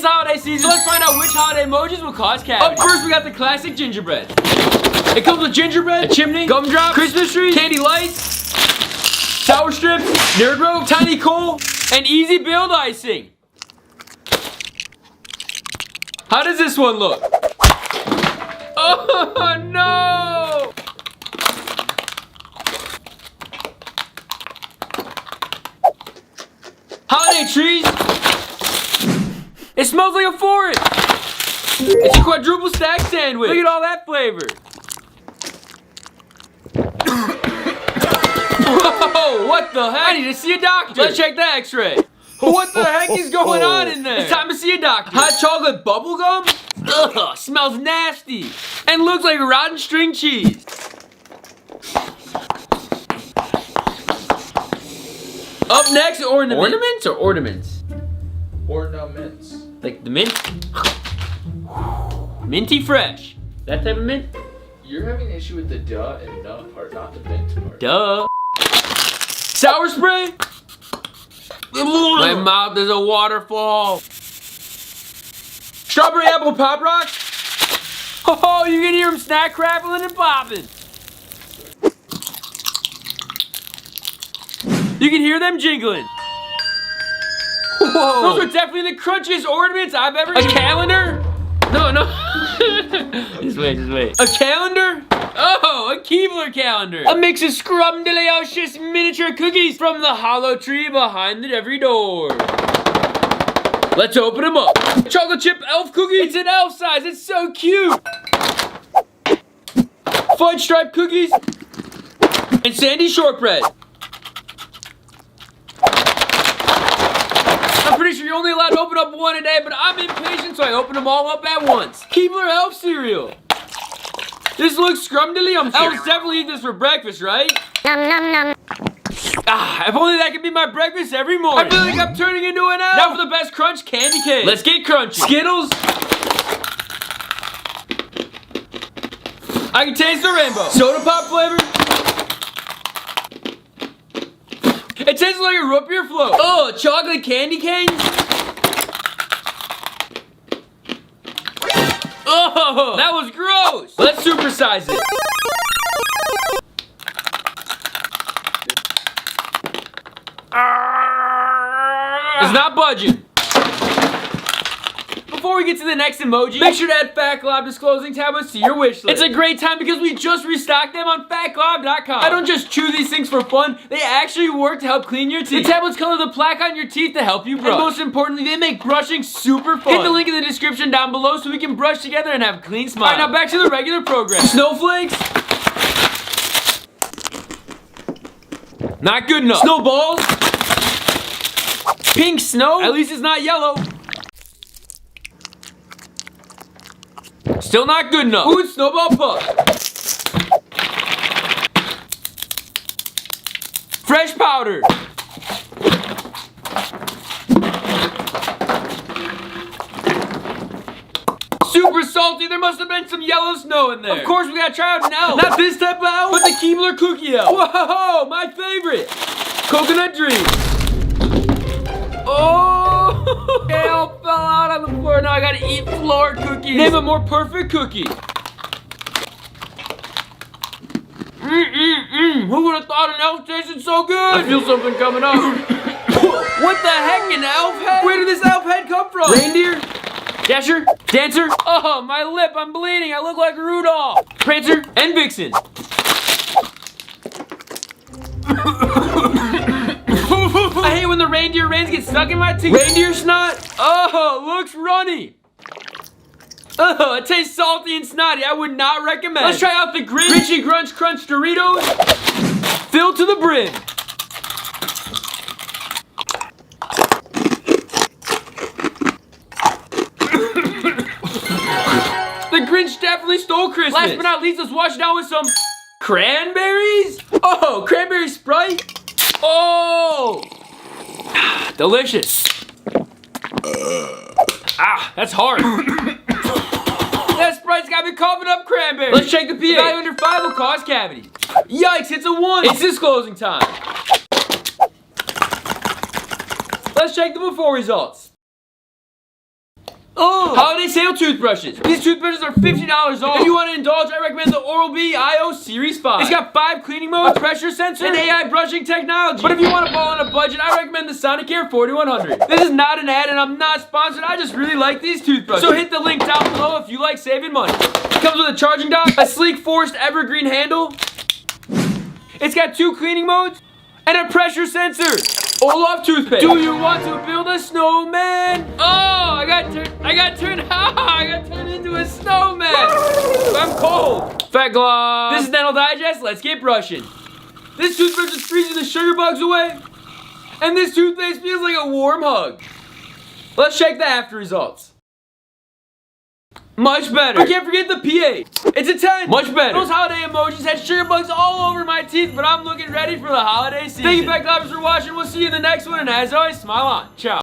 It's holiday season, so let's find out which holiday emojis will cause cavities. Up first, we got the classic gingerbread. It comes with gingerbread, a chimney, gumdrops, Christmas tree, candy lights, sour strips, nerd rope, tiny coal, and easy build icing. How does this one look? Oh no! Holiday trees. It smells like a forest. It's a quadruple stack sandwich. Look at all that flavor. Whoa, what the heck? I need to see a doctor. Let's check the x-ray. What the heck is going on in there? It's time to see a doctor. Hot chocolate bubble gum? Ugh, smells nasty. And looks like rotten string cheese. Up next, ornaments. Ornaments or ornaments? Ornaments. Like the mint? Minty fresh. That type of mint? You're having an issue with the duh and nut part, not the mint part. Duh. Sour spray? My mouth is a waterfall. Strawberry apple pop rocks? Oh, you can hear them snack crackling and popping. You can hear them jingling. Whoa. Those are definitely the crunchiest ornaments I've ever seen. A calendar? No. Just wait. A calendar? Oh, a Keebler calendar. A mix of scrumdiddlyocious miniature cookies from the hollow tree behind every door. Let's open them up. Chocolate chip elf cookie. It's an elf size. It's so cute. Fudge stripe cookies. And sandy shortbread. I'm pretty sure you're only allowed to open up one a day, but I'm impatient, so I open them all up at once. Keebler elf cereal. This looks scrumdiddlyumptious. Elves definitely eat this for breakfast, right? Ah, if only that could be my breakfast every morning. I feel like I'm turning into an elf. Now for the best crunch candy cane. Let's get crunchy. Skittles. I can taste the rainbow. Soda pop flavor. It tastes like a root beer float. Oh, chocolate candy canes. Oh, that was gross. Let's supersize it. It's not budging. Before we get to the next emoji, make sure to add Fat Glob disclosing tablets to your wish list. It's a great time because we just restocked them on fatglob.com. I don't just chew these things for fun, they actually work to help clean your teeth. The tablets color the plaque on your teeth to help you brush. And most importantly, they make brushing super fun. Hit the link in the description down below so we can brush together and have clean smiles. Alright, now back to the regular program. Snowflakes. Not good enough. Snowballs. Pink snow. At least it's not yellow. Still not good enough. Ooh, it's snowball puff. Fresh powder. Super salty. There must have been some yellow snow in there. Of course, we gotta try out an elf. Not this type of elf, but the Keebler cookie elf. Whoa, my favorite. Coconut dream. Oh, it all fell out on the floor. Now I gotta eat floor cookies. Name a more perfect cookie. Who would have thought an elf tasted so good? I feel something coming up. What the heck, an elf head? Where did this elf head come from? Reindeer? Dasher? Dancer? Oh, my lip, I'm bleeding. I look like Rudolph. Prancer and Vixen. I hate when the reindeer reins get stuck in my teeth. Reindeer snot? Oh, looks runny. Oh, it tastes salty and snotty. I would not recommend. Let's try out the Grinchy Grunch Crunch Doritos. Filled to the brim. The Grinch definitely stole Christmas. Last but not least, let's wash it down with some cranberries. Oh, cranberry Sprite. Oh. Delicious. That's hard. That Sprite's got me coughing up cranberry. Let's check the pH. Value under 5 will cause cavities. Yikes, it's a 1. It's disclosing time. Let's check the before results. deal. Holiday sale toothbrushes. These toothbrushes are $50 off. If you want to indulge, I recommend the Oral-B IO Series 5. It's got 5 cleaning modes, a pressure sensor, and AI brushing technology. But if you want to ball on a budget, I recommend the Sonicare 4100. This is not an ad and I'm not sponsored. I just really like these toothbrushes. So hit the link down below if you like saving money. It comes with a charging dock, a sleek forced evergreen handle. It's got 2 cleaning modes and a pressure sensor. Olaf toothpaste. Do you want to build a snowman? Oh, I got turned into a snowman. I'm cold. Fat gloss. This is Dental Digest. Let's get brushing. This toothbrush is freezing the sugar bugs away. And this toothpaste feels like a warm hug. Let's check the after results. Much better. I can't forget the pH. It's a 10. Much better. Those holiday emojis had sugar bugs all over my teeth, but I'm looking ready for the holiday season. Thank you, Fat Globbers, for watching. We'll see you in the next one, and as always, smile on. Ciao.